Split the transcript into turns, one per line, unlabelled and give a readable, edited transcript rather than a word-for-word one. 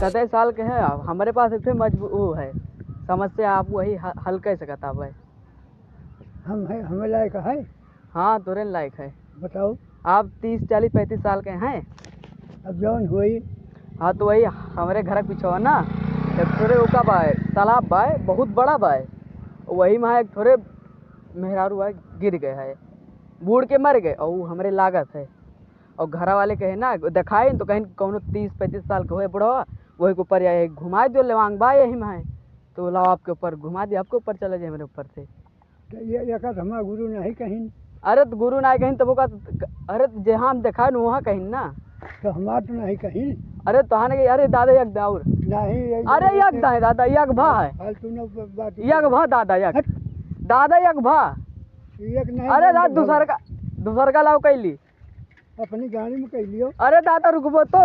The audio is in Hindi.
कतई साल के है आप हमारे पास एक वो है समस्या आप वही हल कर सकता है।
हम है हमें लायक है।
हाँ तुरंत लायक है।
बताओ।
आप 30 40 35 साल के हैं।
अब जौन हुई।
हाँ तो वही हमारे घर के पीछे ना एक थोड़े ओका बाय तालाब बाय बहुत बड़ा बाय वही में एक थोड़े मेहरारू है गिर गए है बूढ़ के मर गए और वो हमारे लागत है और घर वाले कहे ना दिखाए तो कहीं कौन 30 35 साल के हुए बुढ़वा वही के ऊपर या घुमा दो लेवांग बा यही में है तो लाओ आपके ऊपर घुमा दिया आपके ऊपर चले जाए मेरे ऊपर से।
तो ये हमारा गुरु नहीं कहीं।
अरे तो गुरु ना कहीं तो वो का अरे जहाँ हम देखा न वहाँ कहीं ना
तो हमारा तो नहीं कहीं।
अरे तो ने अरे दादा यक दाऊर
नहीं
अरे यक दादा यक भा है यक भा दादा यक दादा यक भा
एक नहीं।
अरे दादा दूसर का लाओ कैली
अपनी गाड़ी में कह लियो।
अरे दादा रुकबो तो